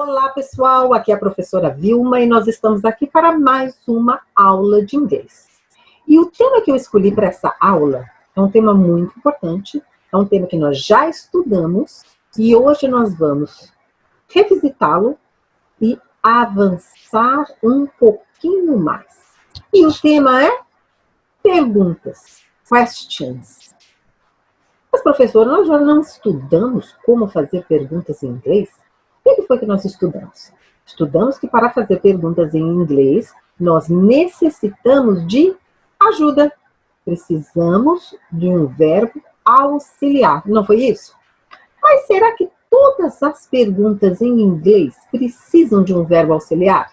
Olá, pessoal! Aqui é a professora Vilma e nós estamos aqui para mais uma aula de inglês. E o tema que eu escolhi para essa aula é um tema muito importante, é um tema que nós já estudamos e hoje nós vamos revisitá-lo e avançar um pouquinho mais. E o tema é perguntas, questions. Mas, professora, nós já não estudamos como fazer perguntas em inglês? O que foi que nós estudamos? Estudamos que para fazer perguntas em inglês, nós necessitamos de ajuda. Precisamos de um verbo auxiliar. Não foi isso? Mas será que todas as perguntas em inglês precisam de um verbo auxiliar?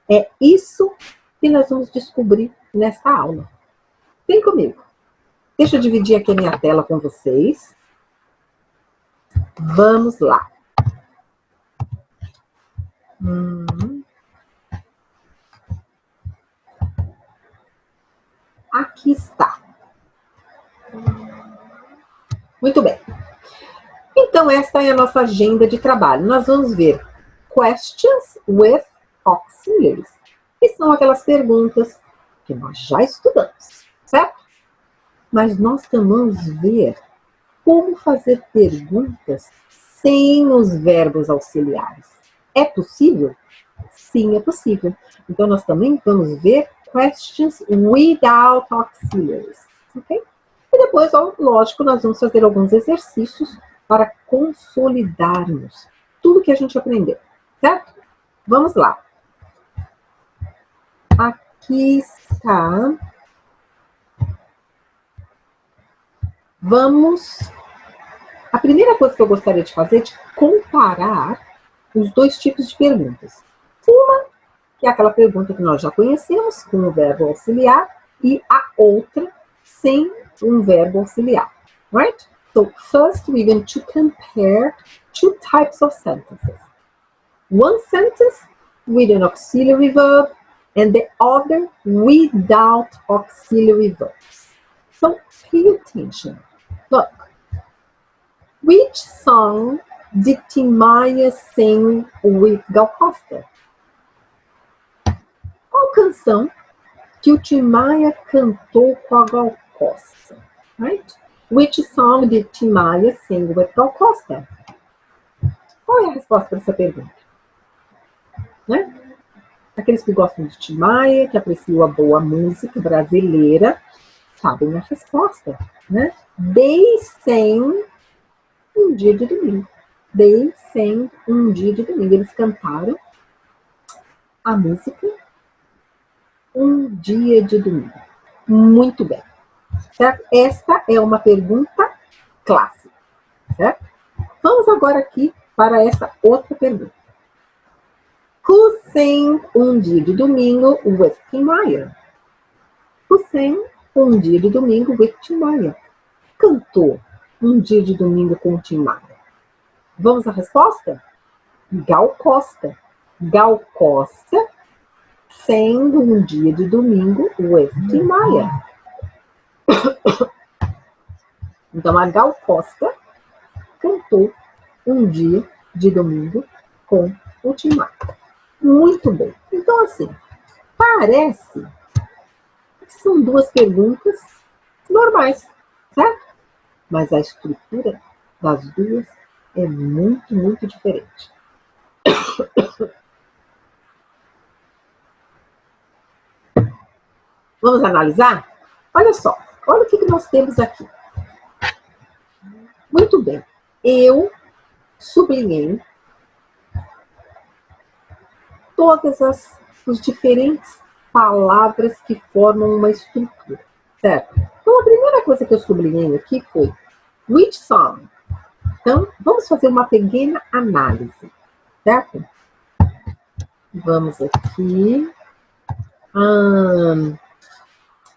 É isso que nós vamos descobrir nesta aula. Vem comigo. Deixa eu dividir aqui a minha tela com vocês. Vamos lá. Aqui está. Muito bem. Então, esta é a nossa agenda de trabalho. Nós vamos ver questions with auxiliaries, que são aquelas perguntas que nós já estudamos, certo? Mas nós também vamos ver como fazer perguntas sem os verbos auxiliares. É possível? Sim, é possível. Então, nós também vamos ver questions without auxiliaries, ok? E depois, lógico, nós vamos fazer alguns exercícios para consolidarmos tudo que a gente aprendeu, certo? Vamos lá. Aqui está. A primeira coisa que eu gostaria de fazer é de comparar os dois tipos de perguntas. Uma, que é aquela pergunta que nós já conhecemos, com o verbo auxiliar, e a outra, sem um verbo auxiliar, right? So, first we're going to compare two types of sentences. One sentence with an auxiliary verb and the other without auxiliary verbs. So, pay attention. Look, which song did Tim Maia sing with Gal Costa? Qual canção que o Tim Maia cantou com a Gal Costa? Right? Which song did Tim Maia sing with Gal Costa? Qual é a resposta para essa pergunta? Né? Aqueles que gostam de Tim Maia, que apreciam a boa música brasileira, sabem a resposta, né? They sang um dia de domingo. They sang um dia de domingo. Eles cantaram a música um dia de domingo. Muito bem. Certo? Esta é uma pergunta clássica. Certo? Vamos agora aqui para essa outra pergunta. Who sang um dia de domingo with Tim Maia? Who sang um dia de domingo with Tim Maia? Cantou um dia de domingo com Tim Maia. Vamos à resposta? Gal Costa. Gal Costa sendo um dia de domingo with Tim Maia. Então, a Gal Costa cantou um dia de domingo com o Tim Maia. Muito bem. Então, assim, parece que são duas perguntas normais, certo? Mas a estrutura das duas é muito, muito diferente. Vamos analisar? Olha só, olha o que nós temos aqui. Muito bem, eu sublinhei todas as diferentes palavras que formam uma estrutura, certo? Então, a primeira coisa que eu sublinhei aqui foi which song? Então, vamos fazer uma pequena análise, certo? Vamos aqui.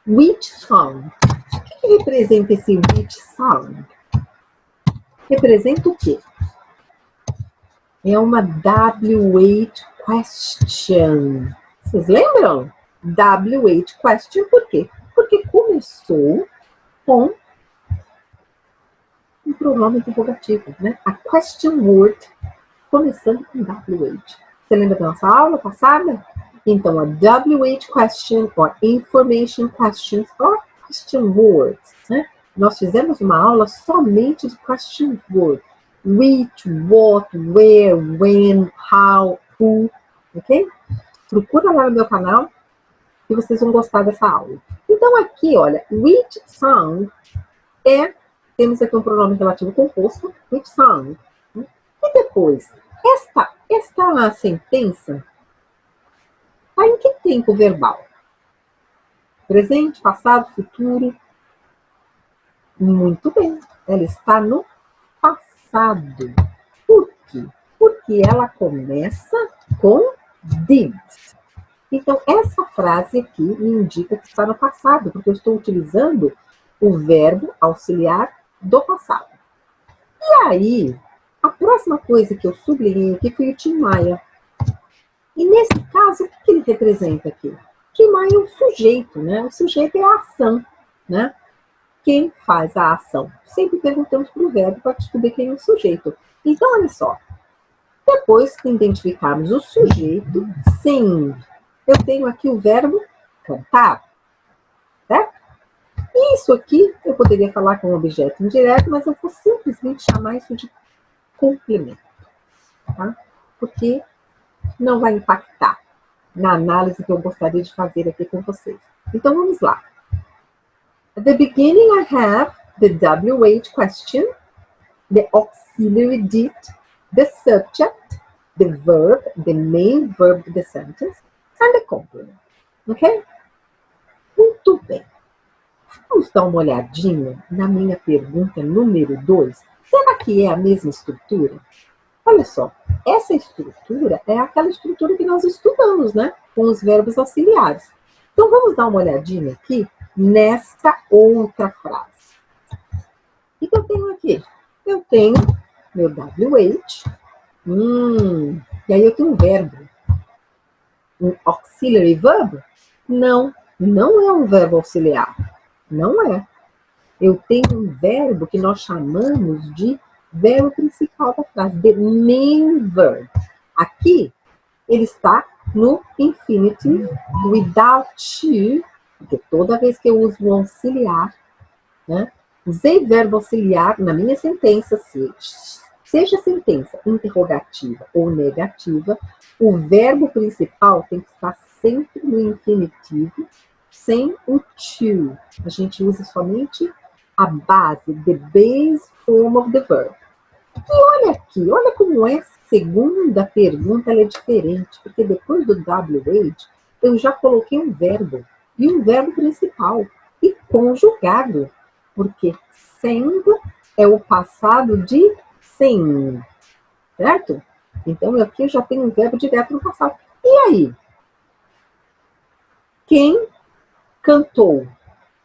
Which song? O que representa esse which song? Representa o quê? É uma WH question. Vocês lembram? WH question por quê? Porque começou com um pronome interrogativo, né? A question word começando com WH. Você lembra da nossa aula passada? Então, a WH question, or information questions, or question words, né? Nós fizemos uma aula somente de question words. Which, what, where, when, how, who, ok? Procura lá no meu canal e vocês vão gostar dessa aula. Então, aqui, olha, which song temos aqui um pronome relativo composto, which song. E depois, esta sentença está em que tempo verbal? Presente, passado, futuro? Muito bem, ela está no passado. Por quê? Porque ela começa com did. Então, essa frase aqui me indica que está no passado, porque eu estou utilizando o verbo auxiliar do passado. E aí, a próxima coisa que eu sublinhei aqui foi o Tim Maia. E nesse caso, o que ele representa aqui? Tim Maia é o sujeito, né? O sujeito é a ação, né? Quem faz a ação? Sempre perguntamos para o verbo para descobrir quem é o sujeito. Então, olha só. Depois que identificarmos o sujeito, sim, eu tenho aqui o verbo cantar, certo? Isso aqui eu poderia falar com objeto indireto, mas eu vou simplesmente chamar isso de complemento, tá? Porque não vai impactar na análise que eu gostaria de fazer aqui com vocês. Então, vamos lá. At the beginning, I have the WH question, the auxiliary did, the subject, the verb, the main verb of the sentence, and the complement. Ok? Muito bem. Vamos dar uma olhadinha na minha pergunta número 2. Será que é a mesma estrutura? Olha só, essa estrutura é aquela estrutura que nós estudamos, né? Com os verbos auxiliares. Então, vamos dar uma olhadinha aqui nessa outra frase. O que eu tenho aqui? Eu tenho meu WH. E aí eu tenho um verbo. Um auxiliary verb? Não, não é um verbo auxiliar. Não é. Eu tenho um verbo que nós chamamos de verbo principal da frase, the main verb. Aqui, ele está no infinitive without to, porque toda vez que eu uso um auxiliar, né, usei verbo auxiliar na minha sentença, seja sentença interrogativa ou negativa, o verbo principal tem que estar sempre no infinitivo, sem o to. A gente usa somente a base, the base form of the verb. E olha aqui, olha como essa segunda pergunta ela é diferente, porque depois do WH, eu já coloquei um verbo, e um verbo principal, e conjugado, porque sendo é o passado de sing, certo? Então, aqui eu já tenho um verbo direto no passado. E aí? Quem cantou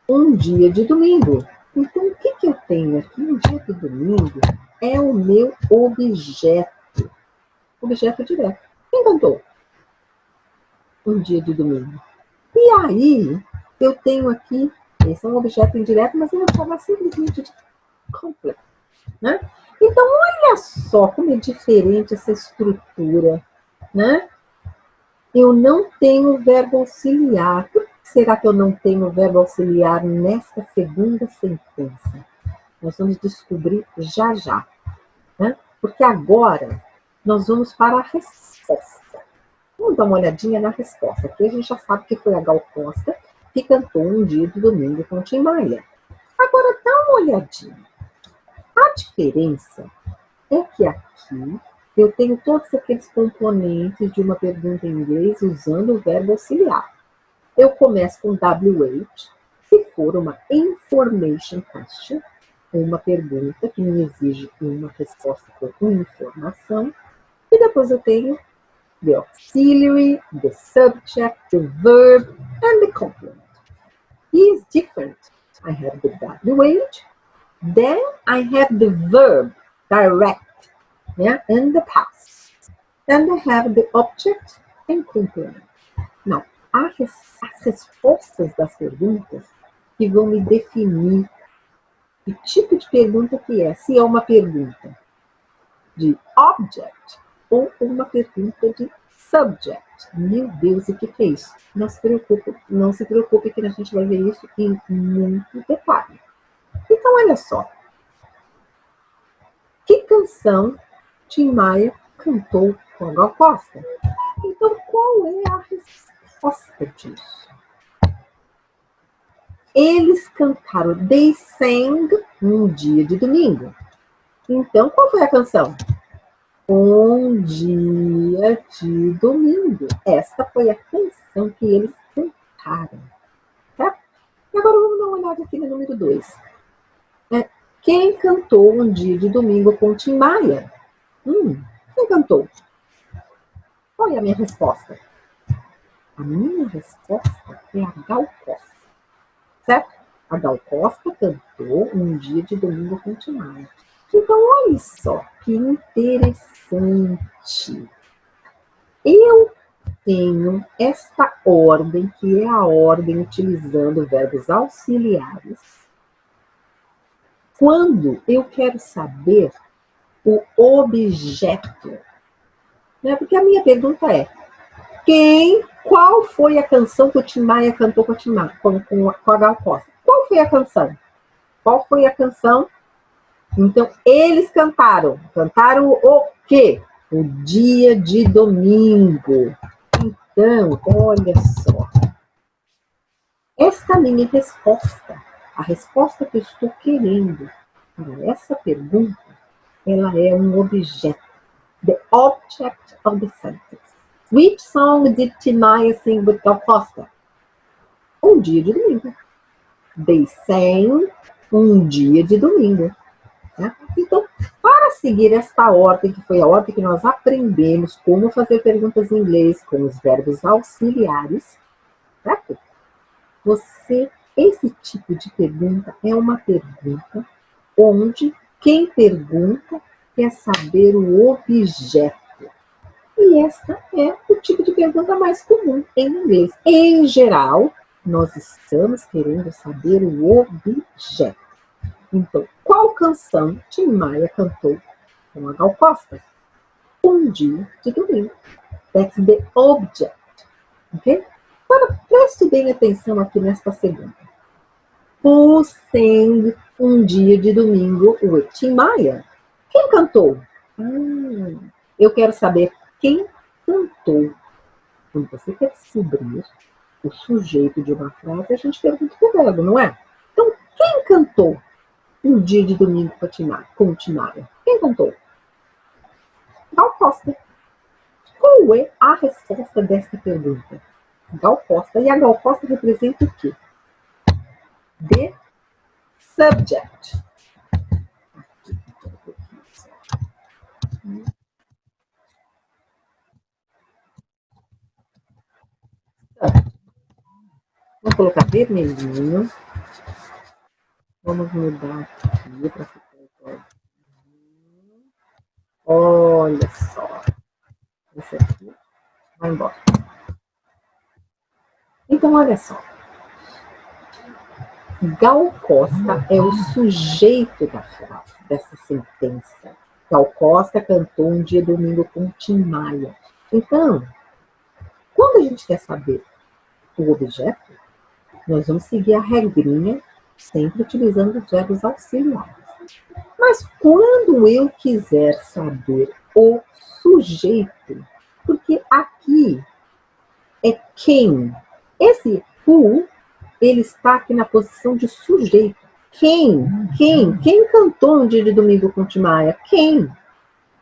um dia de domingo? Então, o que eu tenho aqui? Um dia de domingo é o meu objeto. Objeto direto. Quem cantou um dia de domingo? E aí, eu tenho aqui, esse é um objeto indireto, mas eu vou chamar simplesmente de completo, né? Então, olha só como é diferente essa estrutura, né? Eu não tenho verbo auxiliar. Por que será que eu não tenho verbo auxiliar nesta segunda sentença? Nós vamos descobrir já já, né? Porque agora nós vamos para a resposta. Vamos dar uma olhadinha na resposta. Aqui a gente já sabe que foi a Gal Costa que cantou um dia de domingo com o Tim Maia. Agora dá uma olhadinha. A diferença é que aqui eu tenho todos aqueles componentes de uma pergunta em inglês usando o verbo auxiliar. Eu começo com WH, se for uma information question, uma pergunta que me exige uma resposta com informação, e depois eu tenho the auxiliary, the subject, the verb, and the complement. Is different. I have the WH, then I have the verb, direct, yeah, and the past. Then I have the object and complement. Não, as respostas das perguntas que vão me definir que tipo de pergunta que é. Se é uma pergunta de object, ou uma pergunta de subject. Meu Deus, o que é isso? Não se preocupe que a gente vai ver isso em muito detalhe. Então, olha só. Que canção Tim Maia cantou com a Gal Costa? Então, qual é a resposta disso? Eles cantaram They Sang um dia de domingo. Então, qual foi a canção? Um dia de domingo. Esta foi a canção que eles cantaram. Tá? E agora vamos dar uma olhada aqui no número 2. Quem cantou um dia de domingo com Tim Maia? Quem cantou? Qual é a minha resposta? A minha resposta é a Gal Costa. Certo? A Gal Costa cantou um dia de domingo com Tim Maia. Então, olha só que interessante. Eu tenho esta ordem, que é a ordem utilizando verbos auxiliares, quando eu quero saber o objeto. Né? Porque a minha pergunta é, qual foi a canção que o Tim Maia cantou com a Gal Costa? Qual foi a canção? Qual foi a canção? Então, eles cantaram. Cantaram o quê? O dia de domingo. Então, olha só. Esta minha resposta, a resposta que eu estou querendo para essa pergunta, ela é um objeto. The object of the sentence. Which song did Tim Maia sing with Gal Costa? Um dia de domingo. They sang um dia de domingo. Né? Então, para seguir esta ordem, que foi a ordem que nós aprendemos como fazer perguntas em inglês com os verbos auxiliares, certo? Esse tipo de pergunta é uma pergunta onde quem pergunta quer saber o objeto. E esta é o tipo de pergunta mais comum em inglês. Em geral, nós estamos querendo saber o objeto. Então, qual canção Tim Maia cantou com a Gal Costa? Um dia de domingo. That's the object. Ok? Agora, preste bem atenção aqui nesta segunda. Who sang um dia de domingo with Tim Maia? Quem cantou? Eu quero saber quem cantou. Quando você quer descobrir o sujeito de uma frase, a gente pergunta o verbo, não é? Então, quem cantou um dia de domingo com o Tim Maia? Quem cantou? Gal Costa. Qual é a resposta desta pergunta? Gal Costa. E a Gal Costa representa o quê? The subject. Vamos colocar vermelhinho. Vamos mudar aqui para ficar igual. Olha só. Esse aqui vai embora. Então, olha só. Gal Costa é o sujeito da frase, dessa sentença. Gal Costa cantou um dia domingo com Tim Maia. Então, quando a gente quer saber o objeto, nós vamos seguir a regrinha, sempre utilizando os verbos auxiliares. Mas quando eu quiser saber o sujeito, porque aqui é quem, esse who, ele está aqui na posição de sujeito. Quem cantou um dia de domingo com Tim Maia? Quem?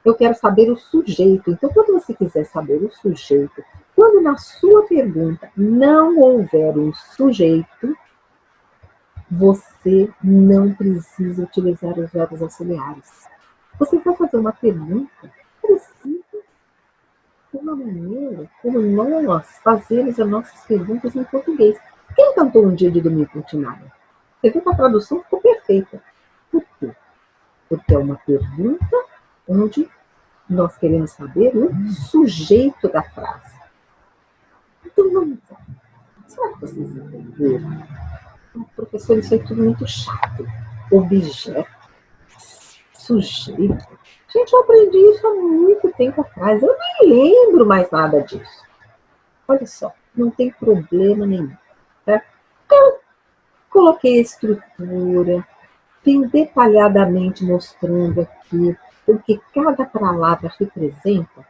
Eu quero saber o sujeito. Então, quando você quiser saber o sujeito, quando na sua pergunta não houver um sujeito, você não precisa utilizar os verbos auxiliares. Você vai fazer uma pergunta, precisa de uma maneira como nós fazemos as nossas perguntas em português. Quem cantou um dia de domingo com Tim Maia? Você viu que a tradução ficou perfeita. Por quê? Porque é uma pergunta onde nós queremos saber o sujeito da frase. Então, vamos lá. Será que vocês entenderam? Professor, isso é tudo muito chato. Objeto, sujeito. Gente, eu aprendi isso há muito tempo atrás. Eu nem lembro mais nada disso. Olha só, não tem problema nenhum. Tá? Eu coloquei a estrutura, vim detalhadamente mostrando aqui o que cada palavra representa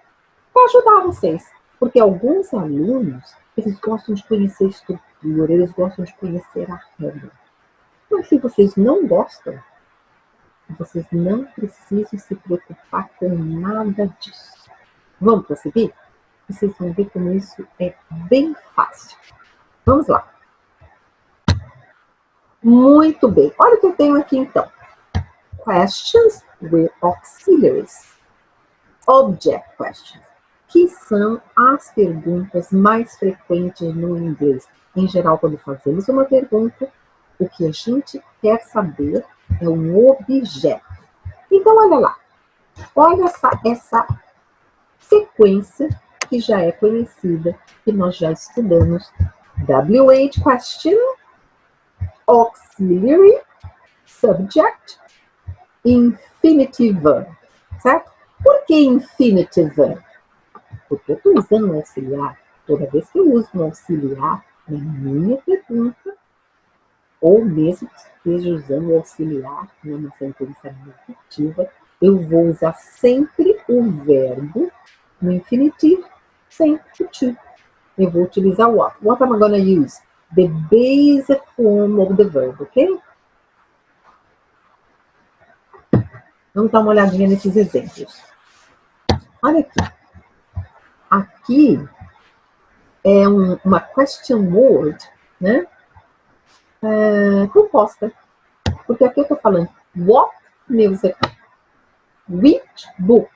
para ajudar vocês. Porque alguns alunos, eles gostam de conhecer a estrutura, eles gostam de conhecer a regra. Mas se vocês não gostam, vocês não precisam se preocupar com nada disso. Vamos prosseguir? Vocês vão ver como isso é bem fácil. Vamos lá. Muito bem. Olha o que eu tenho aqui, então. Questions with auxiliaries. Object questions, que são as perguntas mais frequentes no inglês. Em geral, quando fazemos uma pergunta, o que a gente quer saber é o objeto. Então, olha lá. Olha essa sequência que já é conhecida, que nós já estudamos. WH question, auxiliary, subject, infinitive verb, certo? Por que infinitive verb? Porque eu estou usando um auxiliar. Toda vez que eu uso um auxiliar na minha pergunta, ou mesmo que esteja usando o auxiliar numa sentença negativa, eu vou usar sempre o verbo no infinitivo, sempre o to. Eu vou utilizar o what. What am I going to use? The basic form of the verb, ok? Vamos dar uma olhadinha nesses exemplos. Olha aqui. Aqui é uma question word, né? Composta. Porque aqui eu estou falando what music, which book,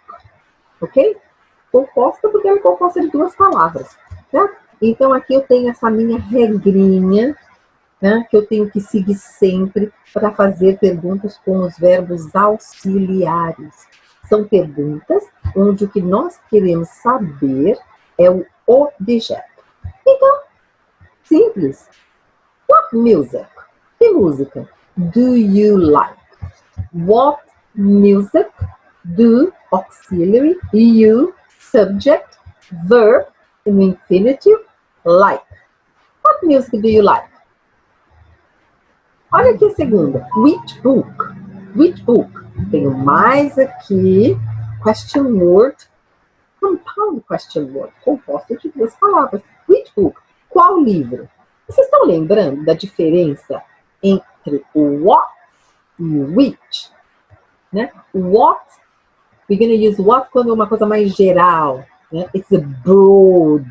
ok? Composta porque ela é composta de duas palavras, né? Então aqui eu tenho essa minha regrinha, né, que eu tenho que seguir sempre para fazer perguntas com os verbos auxiliares. São perguntas onde o que nós queremos saber é o objeto. Então, simples. What music? Que música do you like? What music do auxiliary you subject verb in infinitive like? What music do you like? Olha aqui a segunda. Which book? Which book? Tenho mais aqui question word, compound question word, composto de duas palavras. Which book? Qual livro? Vocês estão lembrando da diferença entre o what e o which? Né? What, we're going to use what quando é uma coisa mais geral. Né? It's a broad.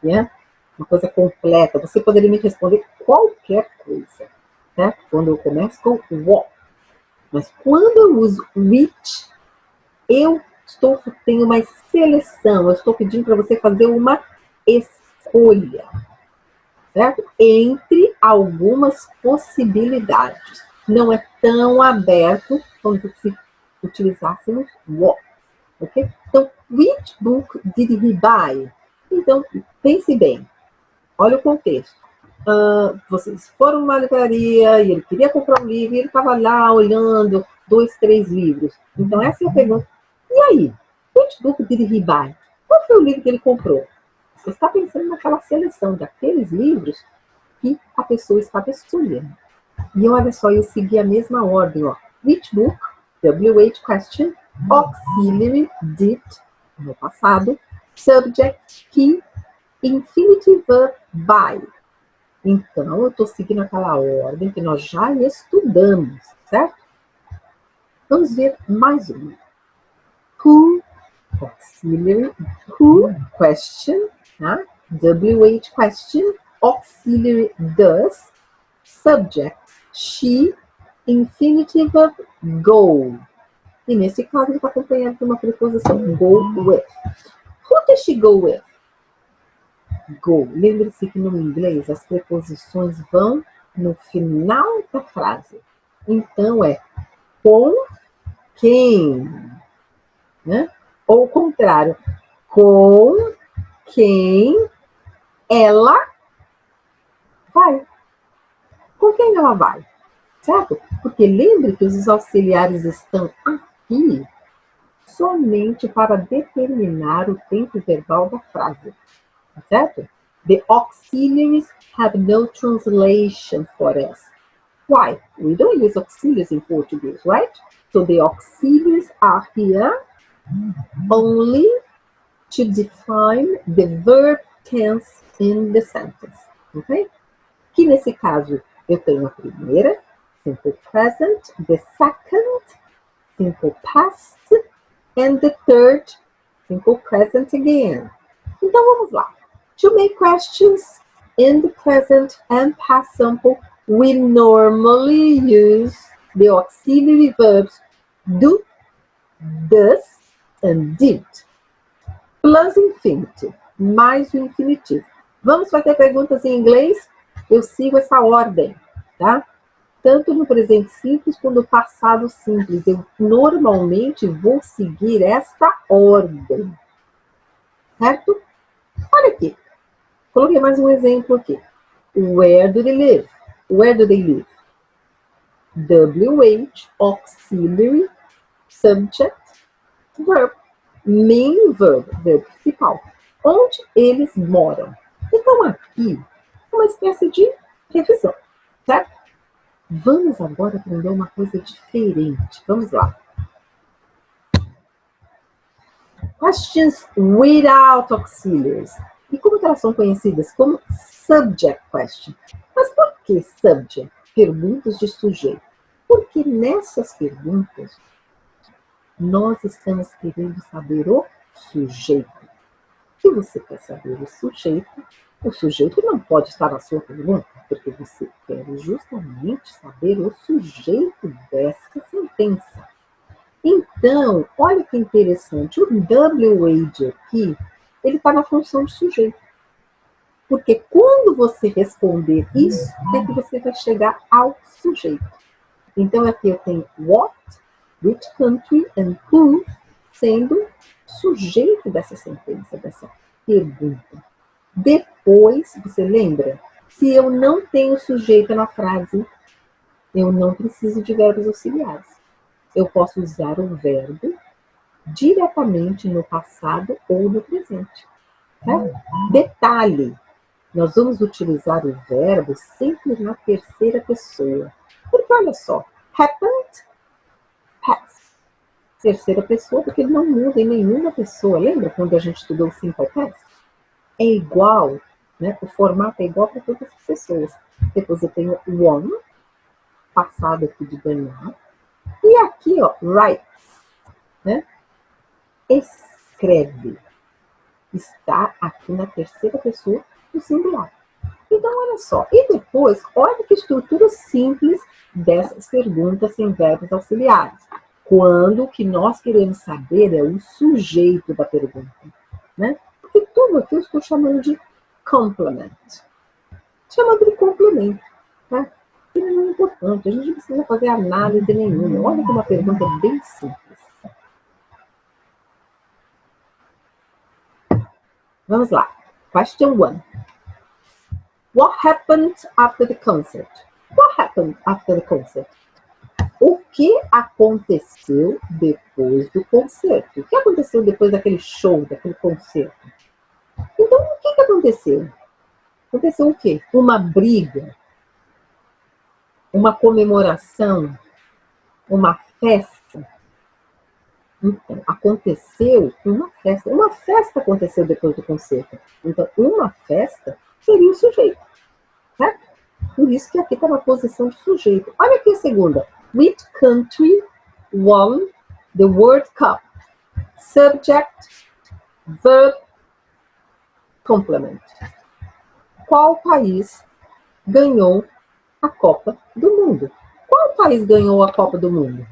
Né? Uma coisa completa. Você poderia me responder qualquer coisa. Né? Quando eu começo com what. Mas quando eu uso which, eu tenho uma seleção. Eu estou pedindo para você fazer uma escolha. Certo? Entre algumas possibilidades. Não é tão aberto quanto se utilizássemos what. Okay? Então, which book did he buy? Então, pense bem. Olha o contexto. Vocês foram numa livraria e ele queria comprar um livro e ele estava lá olhando 2, 3 livros. Então, essa é a pergunta. E aí? Which book did he buy? Qual foi o livro que ele comprou? Você está pensando naquela seleção daqueles livros que a pessoa estava escolhendo. E olha só, eu segui a mesma ordem. Ó. Which book? WH question. Auxiliary did, no passado. Subject he. Infinitive verb by. Então, eu estou seguindo aquela ordem que nós já estudamos, certo? Vamos ver mais uma. Who, auxiliary, who, question, tá? WH question, auxiliary does, subject, she, infinitive verb, go. E nesse caso, ele está acompanhado de uma preposição go with. Who does she go with? Go. Lembre-se que no inglês as preposições vão no final da frase. Então é com quem, né? Ou o contrário, com quem ela vai. Com quem ela vai, certo? Porque lembre que os auxiliares estão aqui somente para determinar o tempo verbal da frase, certo? The auxiliaries have no translation for us. Why? We don't use auxiliaries in Portuguese, right? So the auxiliaries are here only to define the verb tense in the sentence, ok? Que nesse caso eu tenho a primeira, simple present, the second, simple past, and the third, simple present again. Então vamos lá. To make questions in the present and past simple, we normally use the auxiliary verbs do, does, and did. Plus infinitive, mais o infinitivo. Vamos fazer perguntas em inglês? Eu sigo essa ordem, tá? Tanto no presente simples quanto no passado simples. Eu normalmente vou seguir esta ordem. Certo? Olha aqui. Coloquei mais um exemplo aqui. Where do they live? Where do they live? WH, auxiliary, subject, verb. Main verb, verbo principal. Onde eles moram. Então, aqui, uma espécie de revisão, certo? Vamos agora aprender uma coisa diferente. Vamos lá. Questions without auxiliaries. E como que elas são conhecidas? Como subject question. Mas por que subject? Perguntas de sujeito. Porque nessas perguntas, nós estamos querendo saber o sujeito. Se você quer saber o sujeito não pode estar na sua pergunta, porque você quer justamente saber o sujeito dessa sentença. Então, olha que interessante, o WH aqui, ele está na função de sujeito. Porque quando você responder isso, é que você vai chegar ao sujeito. Então, aqui eu tenho what, which country and who, sendo sujeito dessa sentença, dessa pergunta. Depois, você lembra? Se eu não tenho sujeito na frase, eu não preciso de verbos auxiliares. Eu posso usar o verbo diretamente no passado ou no presente. Certo? Detalhe, nós vamos utilizar o verbo sempre na terceira pessoa. Porque olha só, happened, past. Terceira pessoa, porque ele não muda em nenhuma pessoa. Lembra quando a gente estudou o simple past? É igual, né? O formato é igual para todas as pessoas. Depois eu tenho won, passado aqui de ganhar. E aqui, ó, write, né? Escreve. Está aqui na terceira pessoa do singular. Então, olha só. E depois, olha que estrutura simples dessas perguntas sem verbos auxiliares. Quando o que nós queremos saber é o sujeito da pergunta, né? Porque tudo aqui eu estou chamando de complement. Chamando de complemento, tá? Isso não é importante, a gente não precisa fazer análise nenhuma. Olha que uma pergunta bem simples. Vamos lá. Question 1. What happened after the concert? What happened after the concert? O que aconteceu depois do concerto? O que aconteceu depois daquele show, daquele concerto? Então, o que aconteceu? Aconteceu o quê? Uma briga, uma comemoração, uma festa. Então, aconteceu uma festa. Uma festa aconteceu depois do concerto. Então, uma festa seria o sujeito, certo? Por isso que aqui está na posição de sujeito. Olha aqui a segunda. Which country won the World Cup? Subject, verb, complement. Qual país ganhou a Copa do Mundo? Qual país ganhou a Copa do Mundo?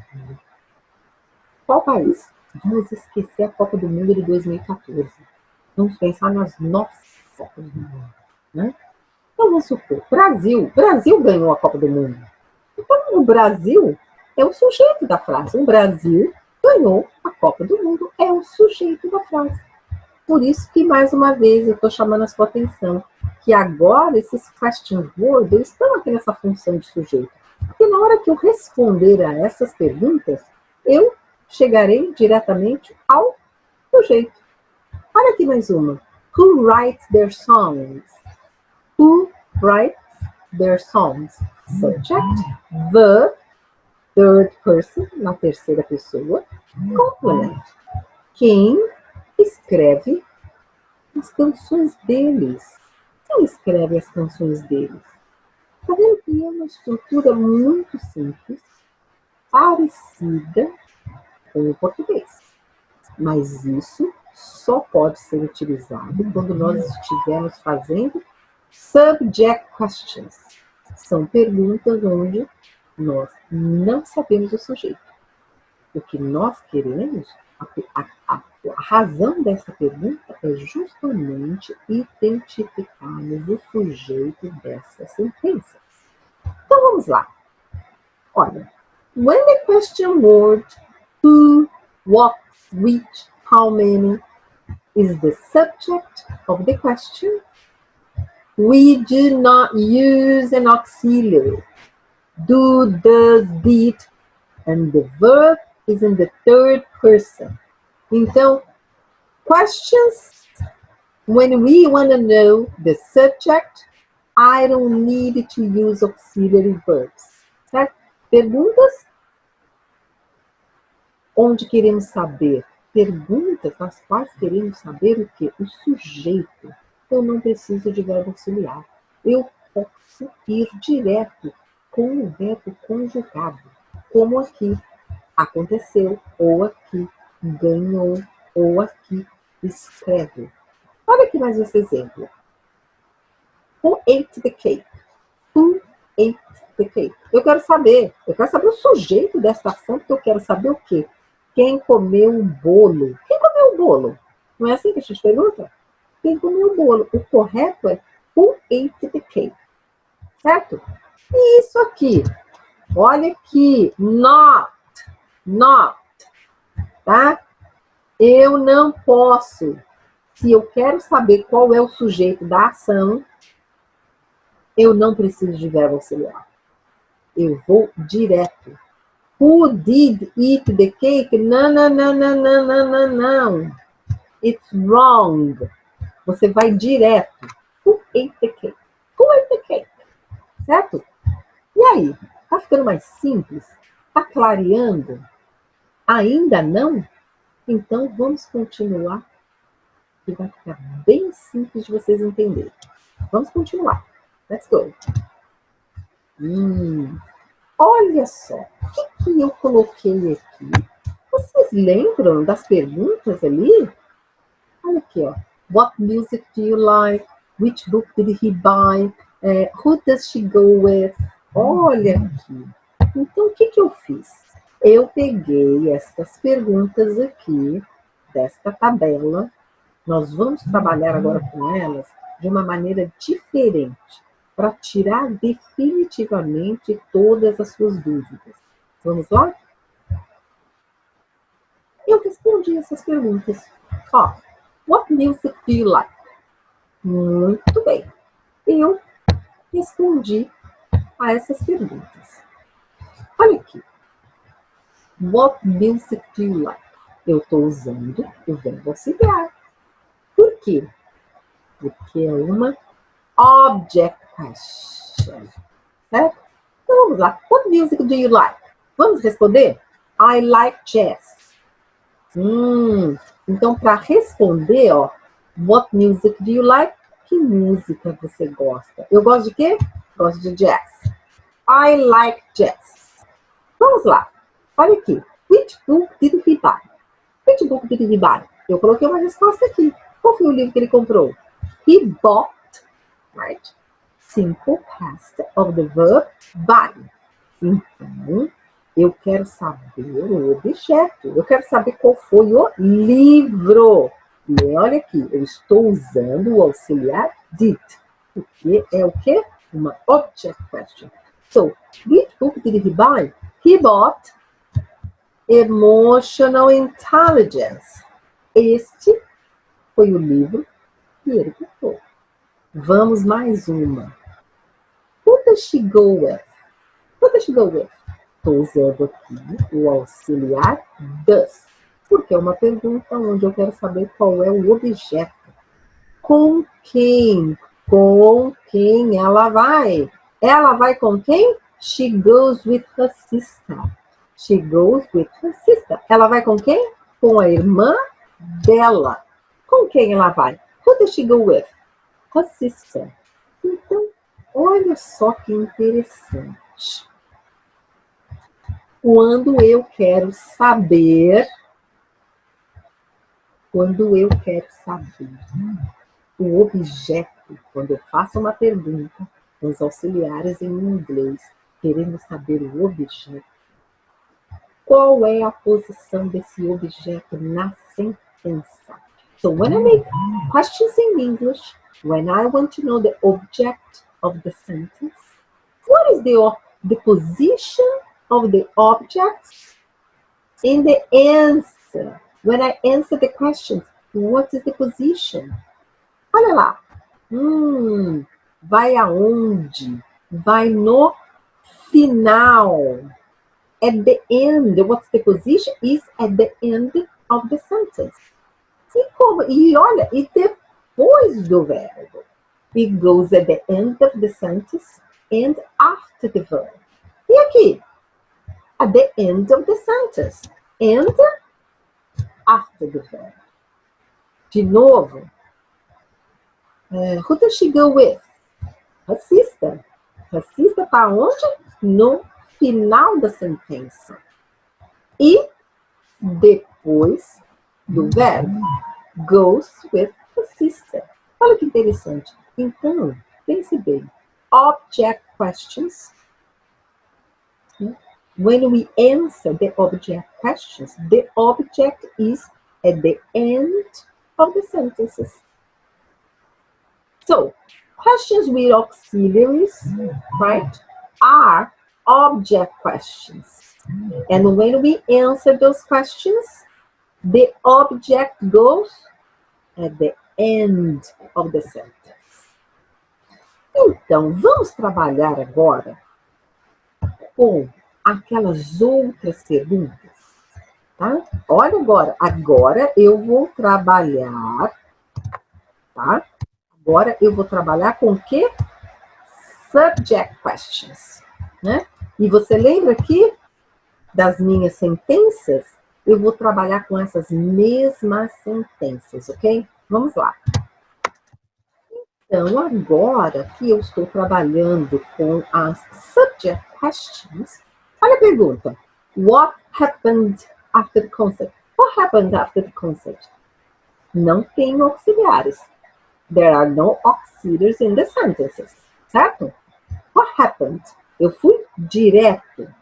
Qual país? Vamos esquecer a Copa do Mundo de 2014. Vamos pensar nas nossas Copas do Mundo, né? Então, vamos supor, Brasil. Brasil ganhou a Copa do Mundo. Então, o Brasil é o sujeito da frase. O Brasil ganhou a Copa do Mundo. É o sujeito da frase. Por isso que, mais uma vez, eu estou chamando a sua atenção que agora esses question words eles estão aqui nessa função de sujeito. Porque na hora que eu responder a essas perguntas, eu chegarei diretamente ao sujeito. Olha aqui mais uma. Who writes their songs? Who writes their songs? Subject, the third person, na terceira pessoa, complement. Quem escreve as canções deles? Quem escreve as canções deles? Está vendo que é uma estrutura muito simples, parecida com o português. Mas isso só pode ser utilizado quando nós estivermos fazendo subject questions. São perguntas onde nós não sabemos o sujeito. O que nós queremos, a razão dessa pergunta é justamente identificarmos o sujeito dessas sentenças. Então vamos lá. Olha, when the question word who, what, which, how many is the subject of the question, we do not use an auxiliary. Do, does, did, and the verb is in the third person. Então, questions, when we want to know the subject, I don't need to use auxiliary verbs. Certo? Perguntas onde queremos saber. Perguntas nas quais queremos saber o quê? O sujeito. Eu não preciso de verbo auxiliar. Eu posso ir direto com o verbo conjugado. Como aqui, aconteceu, ou aqui, ganhou, ou aqui, escreve. Olha aqui mais esse exemplo. Who ate the cake? Who ate the cake? Eu quero saber o sujeito desta ação, porque eu quero saber o quê? Quem comeu o bolo? Quem comeu o bolo? Não é assim que a gente pergunta? Quem comeu o bolo? O correto é who ate the cake? Certo? E isso aqui, olha aqui, not, tá? Eu não posso, se eu quero saber qual é o sujeito da ação, eu não preciso de verbo auxiliar. Eu vou direto. Who did eat the cake? Não. It's wrong. Você vai direto. Who ate the cake? Who ate the cake? Certo? E aí? Tá ficando mais simples? Tá clareando? Ainda não? Então vamos continuar. Que vai ficar bem simples de vocês entenderem. Vamos continuar. Let's go. Olha só, o que eu coloquei aqui? Vocês lembram das perguntas ali? Olha aqui, ó. What music do you like? Which book did he buy? Who does she go with? Olha aqui. Então, o que eu fiz? Eu peguei essas perguntas aqui, desta tabela. Nós vamos trabalhar agora com elas de uma maneira diferente, para tirar definitivamente todas as suas dúvidas. Vamos lá? Eu respondi essas perguntas. Ó, what music do you like? Muito bem. Eu respondi a essas perguntas. Olha aqui. What music do you like? Eu estou usando o verbo auxiliar. Por quê? Porque é uma object question. Certo? Então vamos lá. What music do you like? Vamos responder? I like jazz. Então, para responder, ó, what music do you like? Que música você gosta? Eu gosto de quê? Gosto de jazz. I like jazz. Vamos lá. Olha aqui. Which book did he buy? Which book did he buy? Eu coloquei uma resposta aqui. Qual foi o livro que ele comprou? He bought, right? Simple past of the verb buy. Então, eu quero saber o objeto. Eu quero saber qual foi o livro. E olha aqui, eu estou usando o auxiliar did. Porque é o quê? Uma object question. So, which book did he buy? He bought Emotional Intelligence. Este foi o livro que ele comprou. Vamos mais uma. Who does she go with? Who does she go with? Estou usando aqui o auxiliar does, porque é uma pergunta onde eu quero saber qual é o objeto. Com quem? Com quem ela vai? Ela vai com quem? She goes with her sister. She goes with her sister. Ela vai com quem? Com a irmã dela. Com quem ela vai? Who does she go with? Her sister. Então, olha só que interessante. Quando eu quero saber o objeto, quando eu faço uma pergunta, os auxiliares em inglês, querendo saber o objeto, qual é a posição desse objeto na sentença? So when I make questions in English, when I want to know the object of the sentence, what is the position of the object in the answer? When I answer the questions, what is the position? Olha lá. Vai aonde? Vai no final. At the end. What's the position? Is at the end of the sentence. E olha, e depois do verbo. It goes at the end of the sentence and after the verb. E aqui? At the end of the sentence and after the verb. De novo. Who does she go with? Her sister. Her sister está onde? No final da sentença. E depois do verbo. Goes with her sister. Olha que interessante. Então, pense bem. Object questions. When we answer the object questions, the object is at the end of the sentences. So, questions with auxiliaries, right, are object questions. And when we answer those questions, the object goes at the end of the sentence. Então, vamos trabalhar agora com aquelas outras perguntas, tá? Olha agora, agora eu vou trabalhar, tá? Agora eu vou trabalhar com o quê? Subject questions, né? E você lembra aqui das minhas sentenças? Eu vou trabalhar com essas mesmas sentenças, ok? Vamos lá. Então, agora que eu estou trabalhando com as subject questions, olha a pergunta. What happened after the concert? What happened after the concert? Não tem auxiliares. There are no auxiliaries in the sentences, certo? What happened? Eu fui direto.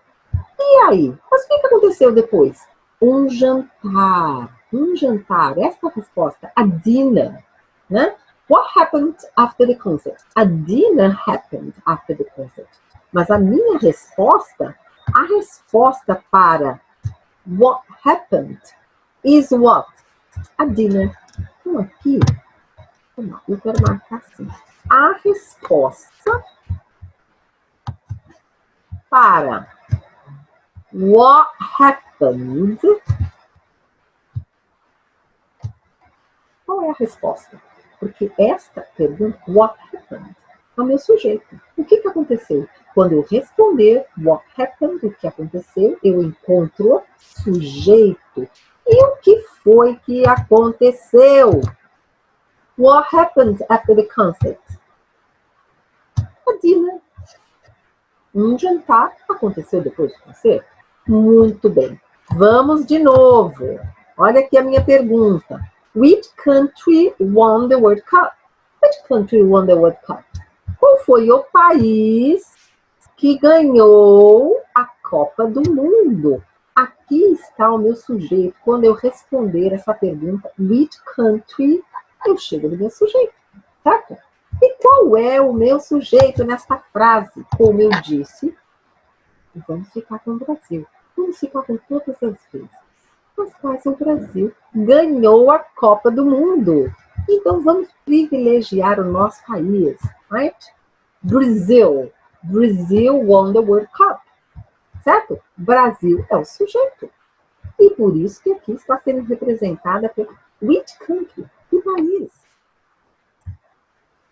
E aí? Mas o que aconteceu depois? Um jantar. Um jantar. Essa é a resposta. A dinner, né? What happened after the concert? A dinner happened after the concert. Mas a minha resposta, a resposta para what happened is what? A dinner. Então aqui, eu quero marcar assim. A resposta para what happened. Qual é a resposta? Porque esta pergunta, what happened, é o meu sujeito. O que aconteceu? Quando eu responder what happened, o que aconteceu, eu encontro sujeito. E o que foi que aconteceu? What happened after the concert? A dinner. Um jantar aconteceu depois do concerto? Muito bem. Vamos de novo. Olha aqui a minha pergunta. Which country won the World Cup? Which country won the World Cup? Qual foi o país que ganhou a Copa do Mundo? Aqui está o meu sujeito. Quando eu responder essa pergunta, which country, eu chego no meu sujeito, certo? E qual é o meu sujeito nesta frase? Como eu disse, vamos ficar com o Brasil. Vamos ficar com todas as vezes. Mas quase o Brasil ganhou a Copa do Mundo. Então vamos privilegiar o nosso país, right? Brazil. Brazil won the World Cup. certo? Brasil é o sujeito. E por isso que aqui está sendo representada por which country, que país.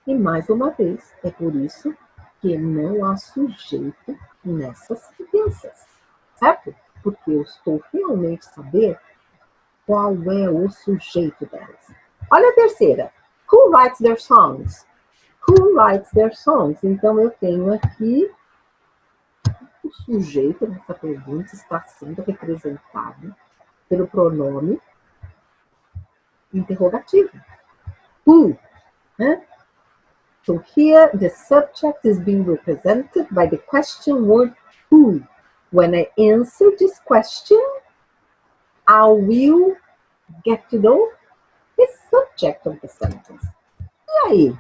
E mais uma vez, é por isso que não há sujeito nessas sentenças, certo? Porque eu estou realmente saber qual é o sujeito delas. Olha a terceira. Who writes their songs? Who writes their songs? Então, eu tenho aqui o sujeito dessa pergunta está sendo representado pelo pronome interrogativo. Who? Né? So here the subject is being represented by the question word who. When I answer this question, I will get to know the subject of the sentence. E aí?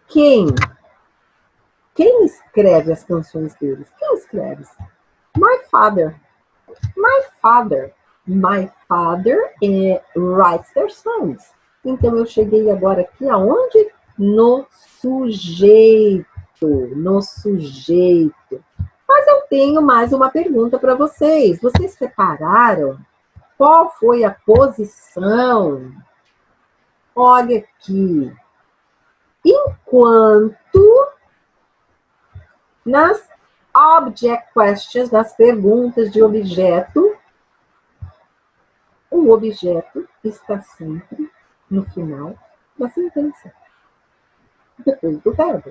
Quem escreve as canções deles? Quem escreve? My father. My father. My father writes their songs. Então, eu cheguei agora aqui aonde? No sujeito. No sujeito. Mas eu tenho mais uma pergunta para vocês. Vocês repararam qual foi a posição? Olha aqui. Enquanto nas object questions, nas perguntas de objeto, o objeto está sempre no final da sentença, depois do verbo.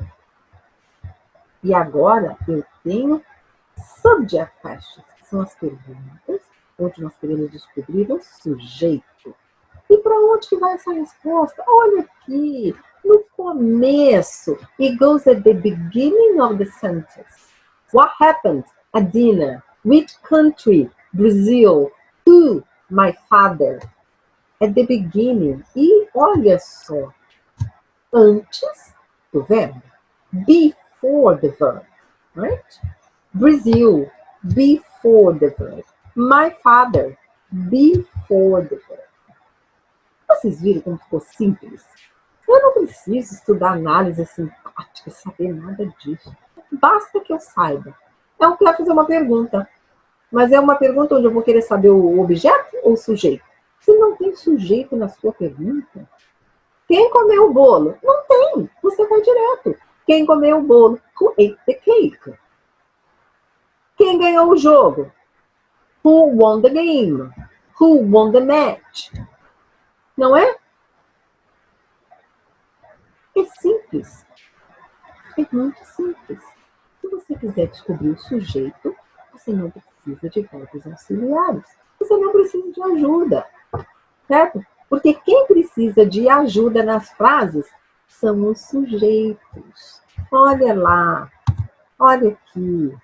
E agora eu tenho subject questions, que são as perguntas onde nós queremos descobrir o sujeito. E para onde que vai essa resposta? Olha aqui, no começo. It goes at the beginning of the sentence. What happened at dinner? Which country? Brazil. Who? My father. At the beginning. E olha só, antes do verbo. Before the verb. Right? Brazil. Before the verb. My father. Before the verb. Vocês viram como ficou simples? Eu não preciso estudar análise sintática, saber nada disso. Basta que eu saiba. Eu quero fazer uma pergunta. Mas é uma pergunta onde eu vou querer saber o objeto ou o sujeito? Se não tem sujeito na sua pergunta, quem comeu o bolo? Não tem. Você vai direto. Quem comeu o bolo? Who ate the cake? Quem ganhou o jogo? Who won the game? Who won the match? Não é? É simples. É muito simples. Se você quiser descobrir o sujeito, você não precisa de verbos auxiliares. Você não precisa de ajuda. Certo? Porque quem precisa de ajuda nas frases são os sujeitos. Olha lá. Olha aqui.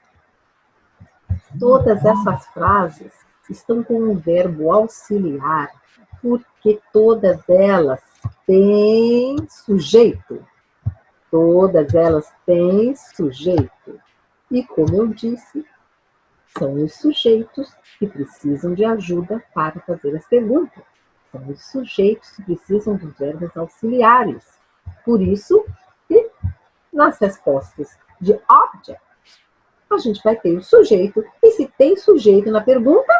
Todas essas frases estão com um verbo auxiliar, porque todas elas têm sujeito. Todas elas têm sujeito. E, como eu disse, são os sujeitos que precisam de ajuda para fazer as perguntas. São os sujeitos que precisam de verbos auxiliares. Por isso que nas respostas de object, a gente vai ter o sujeito. E se tem sujeito na pergunta,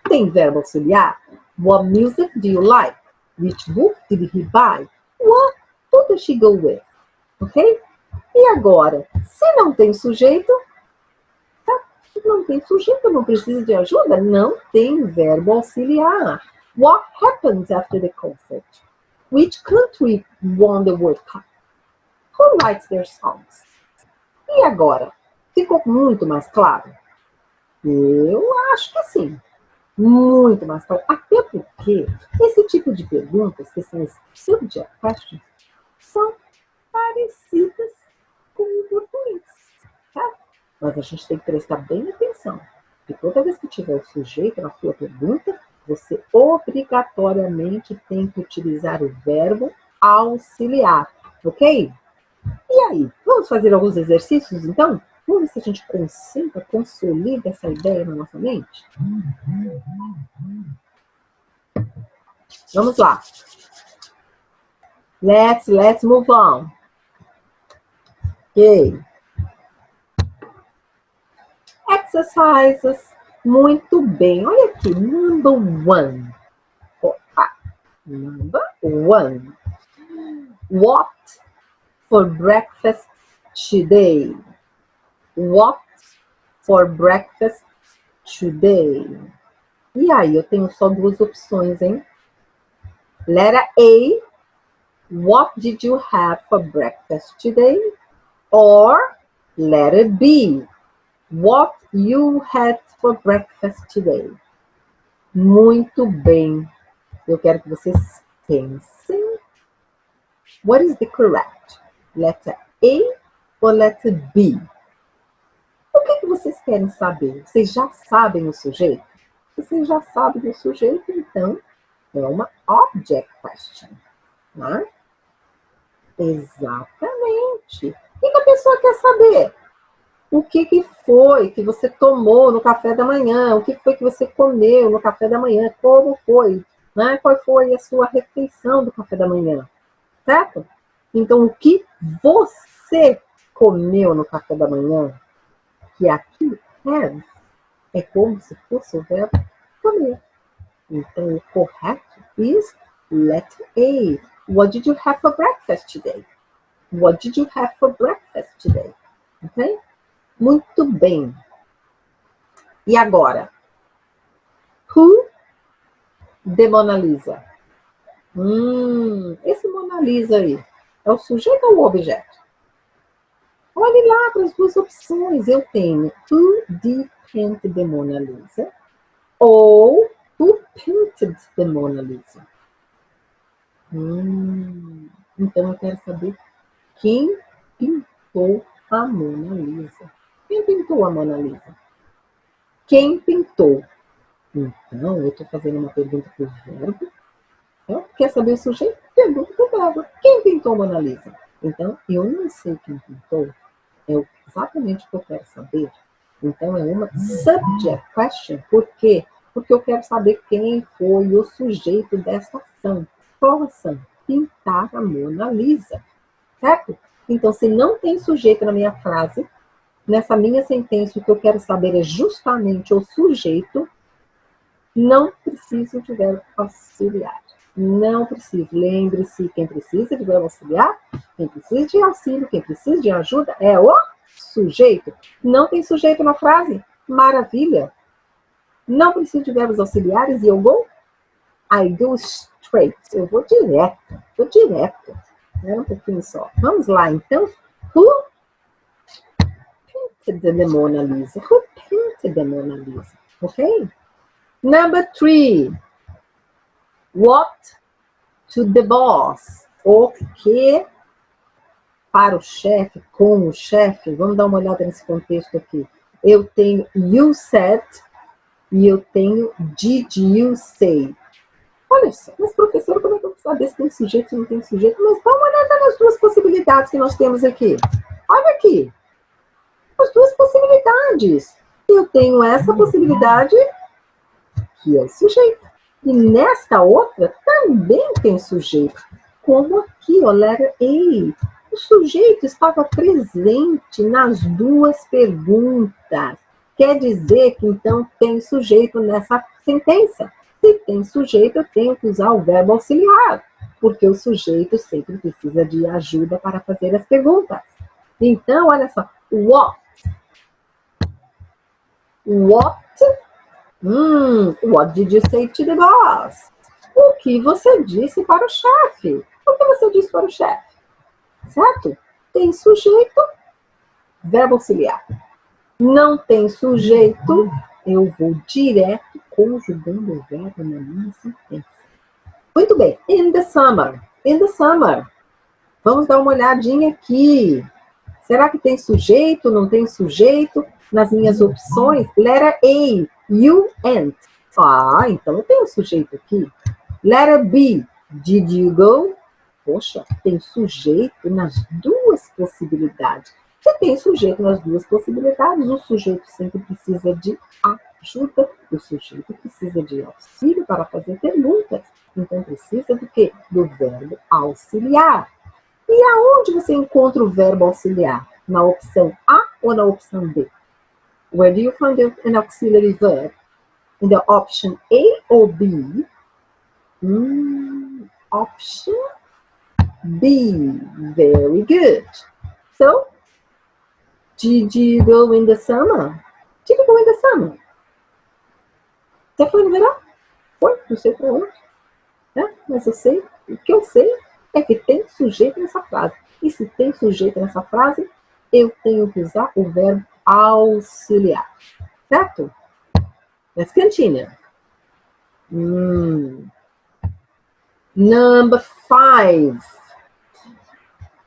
tem verbo auxiliar. What music do you like? Which book did he buy? What does she go with? Ok? E agora, se não tem sujeito, não tem sujeito, não precisa de ajuda, não tem verbo auxiliar. What happened after the concert? Which country won the World Cup? Who writes their songs? E agora? Ficou muito mais claro? Eu acho que sim. Muito mais claro. Até porque esse tipo de perguntas, que são subject questions, são parecidas com o português. Tá? Mas a gente tem que prestar bem atenção. Porque toda vez que tiver o sujeito na sua pergunta, você obrigatoriamente tem que utilizar o verbo auxiliar. Ok? E aí, vamos fazer alguns exercícios, então? Vamos ver se a gente consolida essa ideia na nossa mente? Vamos lá. Let's move on. Ok. Exercises. Muito bem. Olha aqui. Number 1. Opa. Number 1. What for breakfast today? What for breakfast today? E aí, eu tenho só duas opções, hein? Letter A. What did you have for breakfast today? Or letter B. What you had for breakfast today? Muito bem. Eu quero que vocês pensem. What is the correct? Letter A ou letter B? O que vocês querem saber? Vocês já sabem o sujeito? Se vocês já sabem o sujeito, então é uma object question. Né? Exatamente. O que a pessoa quer saber? O que foi que você tomou no café da manhã? O que foi que você comeu no café da manhã? Como foi? Né? Qual foi a sua refeição do café da manhã? Certo? Então, o que você comeu no café da manhã? Que aqui é como se fosse o verbo comer. Então, o correto is letter A. What did you have for breakfast today? What did you have for breakfast today? Ok? Muito bem. E agora? Who the Mona Lisa? Esse Mona Lisa aí, é o sujeito ou o objeto? Olhe lá para as duas opções. Eu tenho Who did paint the Mona Lisa? Ou Who painted the Mona Lisa? Então eu quero saber quem pintou a Mona Lisa. Quem pintou a Mona Lisa? Quem pintou? Então, eu estou fazendo uma pergunta para o verbo. Quer saber o sujeito? Pergunta para o verbo. Quem pintou a Mona Lisa? Então, eu não sei quem pintou. É exatamente o que eu quero saber. Então, é uma subject question. Por quê? Porque eu quero saber quem foi o sujeito dessa ação. Qual ação? Pintar a Mona Lisa. Certo? Então, se não tem sujeito na minha frase, nessa minha sentença, o que eu quero saber é justamente o sujeito, não preciso de verbo auxiliar. Não preciso. Lembre-se, quem precisa de verbo auxiliar, quem precisa de auxílio, quem precisa de ajuda é o sujeito. Não tem sujeito na frase? Maravilha. Não preciso de verbos auxiliares e eu vou? I go straight. Eu vou direto. Espera um pouquinho só. Vamos lá, então. Who painted the Mona Lisa? Who painted the Mona Lisa? Ok? Number 3. What to the boss? O que para o chefe, com o chefe? Vamos dar uma olhada nesse contexto aqui. Eu tenho you said e eu tenho did you say. Olha só, mas professor, como é que eu vou saber se tem sujeito ou não tem sujeito? Mas dá uma olhada nas duas possibilidades que nós temos aqui. Olha aqui. As duas possibilidades. Eu tenho essa possibilidade, que é o sujeito. E nesta outra também tem sujeito. Como aqui, ó, letter A. O sujeito estava presente nas duas perguntas. Quer dizer que, então, tem sujeito nessa sentença. Se tem sujeito, eu tenho que usar o verbo auxiliar, porque o sujeito sempre precisa de ajuda para fazer as perguntas. Então, olha só. What? What did you say to the boss? O que você disse para o chefe? O que você disse para o chefe? Certo? Tem sujeito, verbo auxiliar. Não tem sujeito, eu vou direto conjugando o verbo na minha sentença. Muito bem. In the summer. In the summer. Vamos dar uma olhadinha aqui. Será que tem sujeito? Não tem sujeito? Nas minhas opções, letter A, you and. Então eu tenho sujeito aqui. Letter B, did you go? Poxa, tem sujeito nas duas possibilidades. Se tem sujeito nas duas possibilidades, o sujeito sempre precisa de ajuda, o sujeito precisa de auxílio para fazer perguntas. Então precisa do quê? Do verbo auxiliar. E aonde você encontra o verbo auxiliar? Na opção A ou na opção B? Where do you find an auxiliary verb? In the option A or B? Option B. Very good. So, did you go in the summer? Did you go in the summer? Você foi no verão? Foi? Não sei para onde. Mas eu sei, o que eu sei é que tem sujeito nessa frase. E se tem sujeito nessa frase, eu tenho que usar o verbo auxiliar. Certo? Let's continue. Number 5.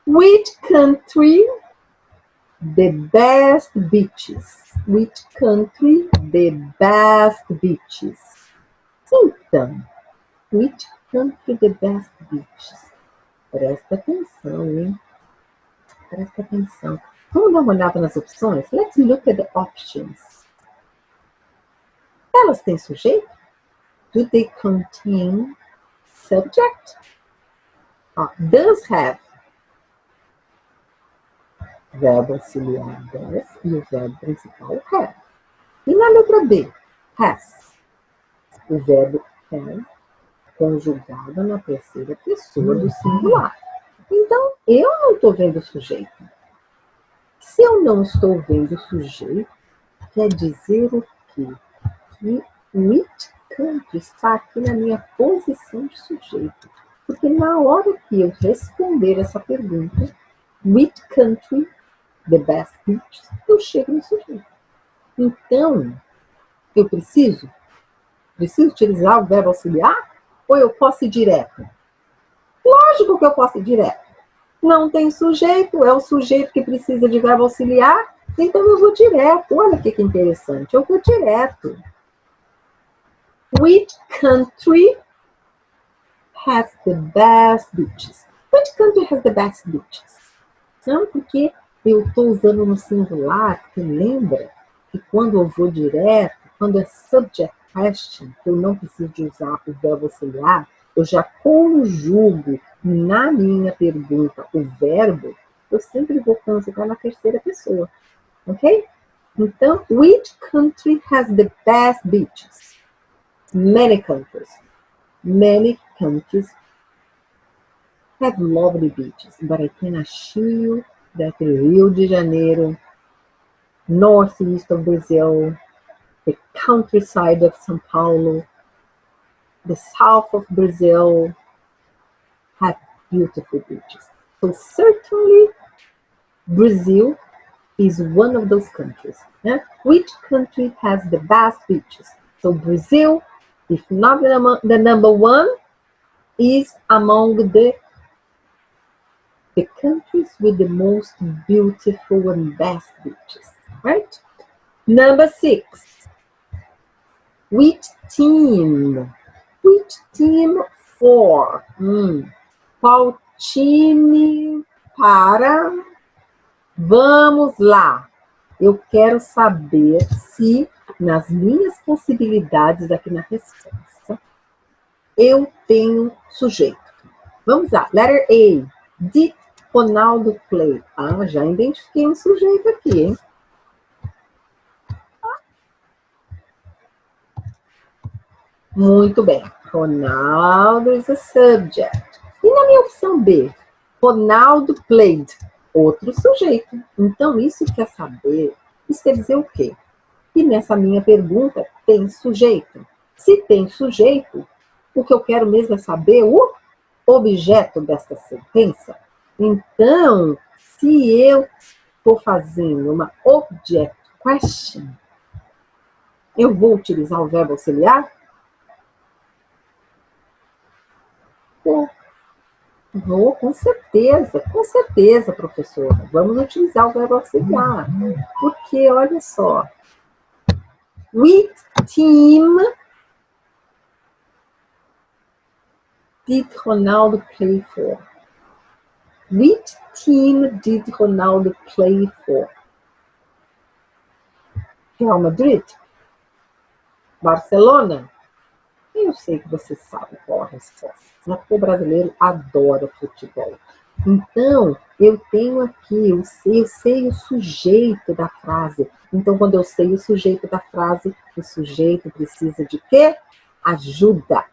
Which country the best beaches? Which country the best beaches? Então, which country the best beaches? Presta atenção, hein? Presta atenção. Vamos dar uma olhada nas opções? Let's look at the options. Elas têm sujeito? Do they contain subject? Does have. Verbo auxiliar does e o verbo principal have. E na letra B? Has. O verbo have conjugado na terceira pessoa do singular. Então, eu não estou vendo o sujeito. Se eu não estou vendo o sujeito, quer dizer o quê? Que which country está aqui na minha posição de sujeito. Porque na hora que eu responder essa pergunta, which country the best beaches, eu chego no sujeito. Então, eu preciso utilizar o verbo auxiliar ou eu posso ir direto? Lógico que eu posso ir direto. Não tem sujeito, é o sujeito que precisa de verbo auxiliar, então eu vou direto. Olha que interessante, eu vou direto. Which country has the best beaches? Which country has the best beaches? Não, porque eu estou usando no singular, porque lembra que quando eu vou direto, quando é subject question, que eu não preciso de usar o verbo auxiliar, eu já conjugo na minha pergunta o verbo, eu sempre vou conjugar na terceira pessoa, ok? Então, which country has the best beaches? Many countries. Many countries have lovely beaches, but I can assure you that Rio de Janeiro, northeast of Brazil, the countryside of São Paulo, the south of Brazil have beautiful beaches. So certainly Brazil is one of those countries. Which country has the best beaches? So Brazil, if not the number one, is among the countries with the most beautiful and best beaches, right? Number 6. Which team? Which team for? Qual time para? Vamos lá. Eu quero saber se nas minhas possibilidades aqui na resposta eu tenho sujeito. Vamos lá. Letter A. Did Ronaldo play? Já identifiquei um sujeito aqui, hein? Muito bem. Ronaldo is a subject. E na minha opção B? Ronaldo played. Outro sujeito. Então, isso quer saber, isso quer dizer o quê? Que nessa minha pergunta tem sujeito. Se tem sujeito, o que eu quero mesmo é saber o objeto dessa sentença. Então, se eu estou fazendo uma object question, eu vou utilizar o verbo auxiliar? Vou, com certeza, professora. Vamos utilizar o verbo auxiliar. Porque, olha só, which team did Ronaldo play for? Which team did Ronaldo play for? Real Madrid? Barcelona? Eu sei que você sabe qual a resposta. Porque o brasileiro adora futebol. Então, eu tenho aqui, eu sei o sujeito da frase. Então, quando eu sei o sujeito da frase, o sujeito precisa de quê? Ajuda.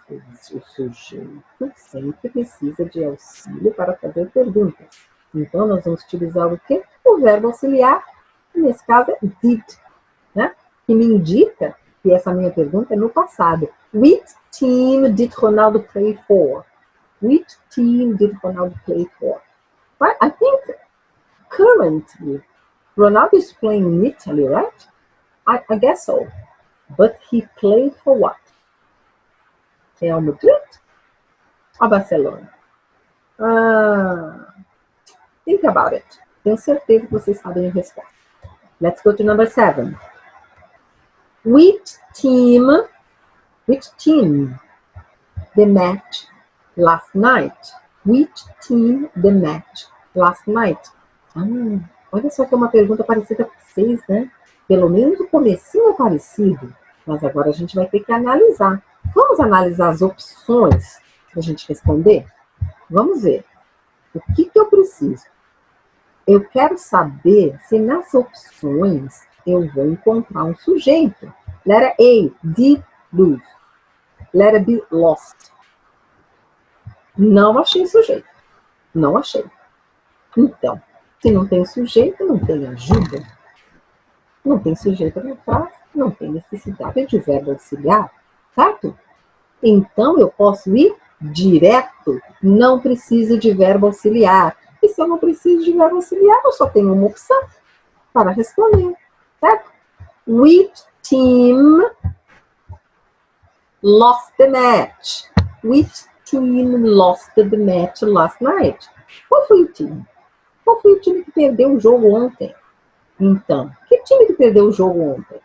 O sujeito sempre precisa de auxílio para fazer perguntas. Então, nós vamos utilizar o quê? O verbo auxiliar, nesse caso é did, né? Que me indica que essa minha pergunta é no passado. Which team did Ronaldo play for? Which team did Ronaldo play for? Right? I think currently Ronaldo is playing in Italy, right? I guess so. But he played for what? Real Madrid ou Barcelona? Think about it. Tenho certeza que vocês sabem a resposta. Let's go to number 7. Which team the match last night? Which team the match last night? Olha só que é uma pergunta parecida com vocês, né? Pelo menos o comecinho é parecido, mas agora a gente vai ter que analisar. Vamos analisar as opções para a gente responder? Vamos ver. O que eu preciso? Eu quero saber se nas opções eu vou encontrar um sujeito. Letter A, did lose. Letter B, lost. Não achei sujeito. Não achei. Então, se não tem sujeito, não tem ajuda. Não tem sujeito na frase, não tem necessidade de verbo auxiliar, certo? Então, eu posso ir direto. Não preciso de verbo auxiliar. E se eu não preciso de verbo auxiliar, eu só tenho uma opção para responder, certo? Which team lost the match? Which team lost the match last night? Qual foi o time? Qual foi o time que perdeu o jogo ontem? Então, que time que perdeu o jogo ontem?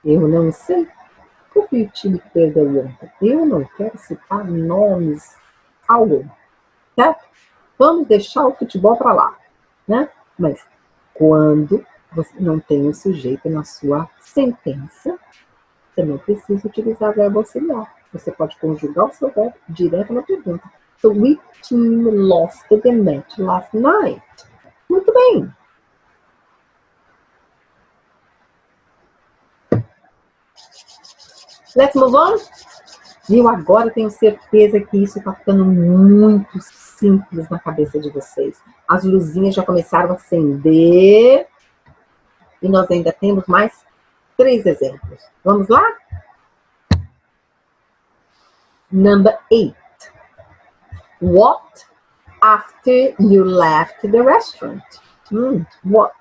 Eu não sei. Qual foi o time que perdeu ontem? Eu não quero citar nomes algum, certo? Vamos deixar o futebol para lá, né? Mas quando você não tem um sujeito na sua sentença, você não precisa utilizar verbo auxiliar. Você pode conjugar o seu verbo direto na pergunta. So, which team lost the match last night? Muito bem. Let's move on. Viu? Agora eu tenho certeza que isso está ficando muito simples na cabeça de vocês. As luzinhas já começaram a acender. E nós ainda temos mais 3 exemplos. Vamos lá? Number 8. What after you left the restaurant? What?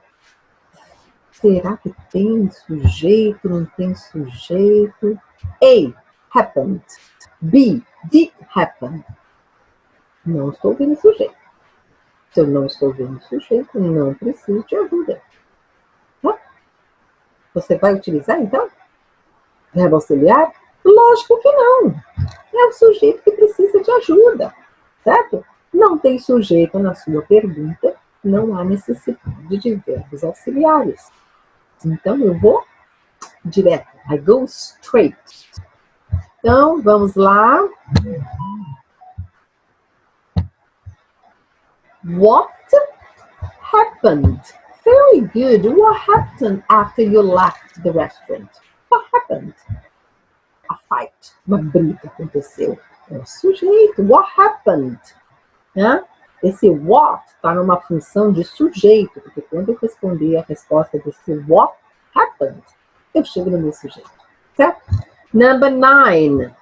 Será que tem sujeito, não tem sujeito? A. Happened. B. Did happen. Não estou vendo sujeito. Se eu não estou vendo sujeito, não preciso de ajuda. Tá? Você vai utilizar, então? Verbo auxiliar? Lógico que não. É o sujeito que precisa de ajuda, certo? Não tem sujeito na sua pergunta, não há necessidade de verbos auxiliares. Então, eu vou direto. I go straight. Então, vamos lá. What happened? Very good. What happened after you left the restaurant? What happened? A fight. Uma briga aconteceu. É o sujeito. What happened? Né? Esse what está numa função de sujeito, porque quando eu responder a resposta desse what happened, eu chego no meu sujeito. Certo? Number 9.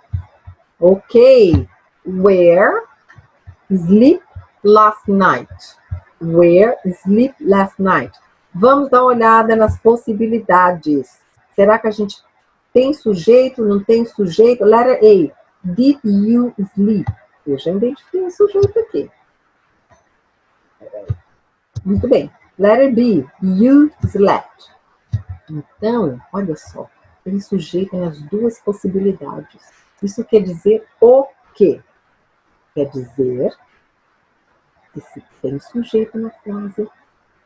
Ok. Where sleep last night? Where sleep last night? Vamos dar uma olhada nas possibilidades. Será que a gente tem sujeito, não tem sujeito? Letter A. Did you sleep? Eu já identifiquei o sujeito aqui. Muito bem. Letter B. You slept. Então, olha só. Tem sujeito nas 2 possibilidades. Isso quer dizer o quê? Quer dizer que se tem sujeito na frase,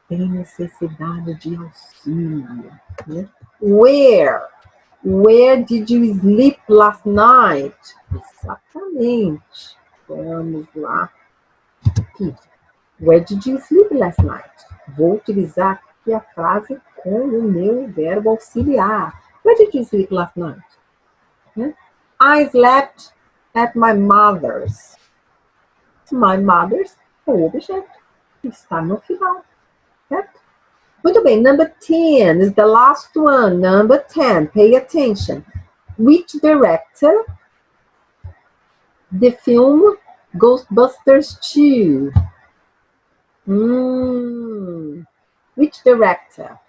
tem necessidade de auxílio. Né? Where? Where did you sleep last night? Exatamente. Vamos lá. Aqui. Where did you sleep last night? Vou utilizar aqui a frase com o meu verbo auxiliar. Where did you sleep last night? I slept at my mother's. My mother's é o objeto. Está no final. Certo? Muito bem. Number 10 is the last one. Number 10. Pay attention. Which director the film Ghostbusters 2? Which director?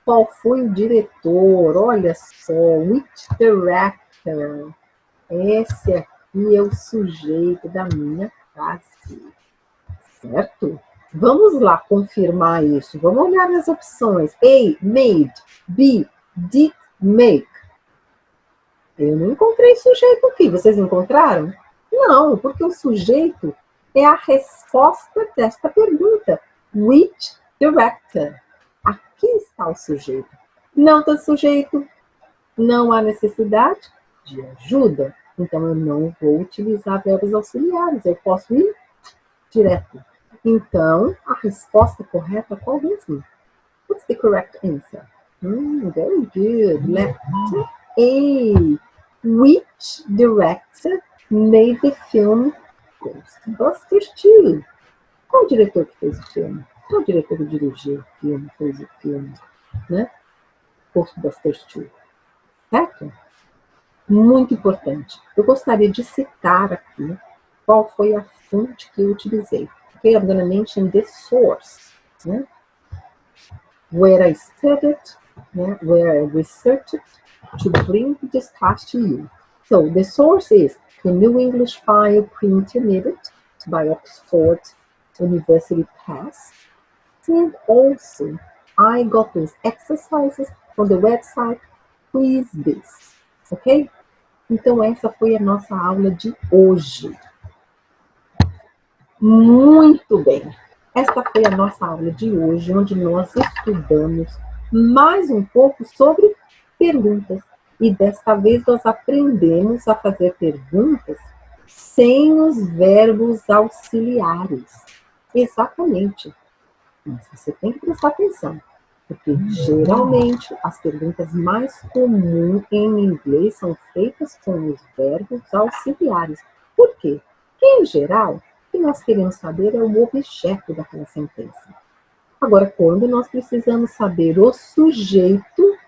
Qual foi o diretor? Olha só. Which director? Esse aqui é o sujeito da minha frase. Certo? Vamos lá confirmar isso. Vamos olhar as opções. A, made. B, did make. Eu não encontrei sujeito aqui. Vocês encontraram? Não, porque o sujeito é a resposta desta pergunta. Which director? Aqui está o sujeito. Não tem sujeito, não há necessidade de ajuda. Então, eu não vou utilizar verbos auxiliares. Eu posso ir direto. Então, a resposta correta qual mesmo? What's the correct answer? Very good. Letter A. Which director made the film Ghostbusters 2? Qual o diretor que fez o filme? Qual o diretor que dirigiu o filme, fez o filme, né? Ghostbusters 2. Certo? Muito importante. Eu gostaria de citar aqui qual foi a fonte que eu utilizei. Okay, I'm going to mention the source, né? Where I studied, né? Where I researched to bring this class to you. So the source is the New English File Pre-Intermediate by Oxford University Press. And also, I got those exercises from the website QuizBiz. Ok? Então, essa foi a nossa aula de hoje. Muito bem. Esta foi a nossa aula de hoje, onde nós estudamos mais um pouco sobre perguntas. E desta vez nós aprendemos a fazer perguntas sem os verbos auxiliares. Exatamente. Mas você tem que prestar atenção, porque geralmente as perguntas mais comuns em inglês são feitas com os verbos auxiliares. Por quê? Porque, em geral, o que nós queremos saber é o objeto daquela sentença. Agora, quando nós precisamos saber o sujeito,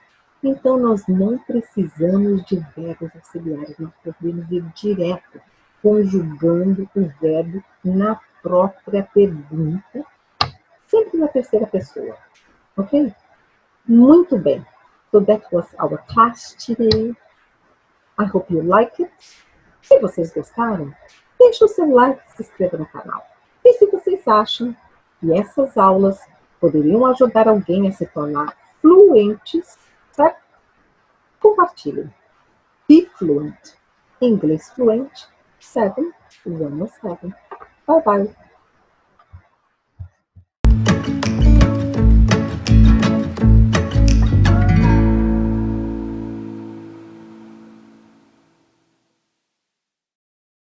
então nós não precisamos de verbos auxiliares, nós podemos ir direto, conjugando o verbo na própria pergunta, sempre na terceira pessoa, ok? Muito bem. So that was our class today. I hope you like it. Se vocês gostaram, deixe o seu like e se inscreva no canal. E se vocês acham que essas aulas poderiam ajudar alguém a se tornar fluentes, certo? Compartilhem. Be fluent. Inglês fluente 717. Bye bye.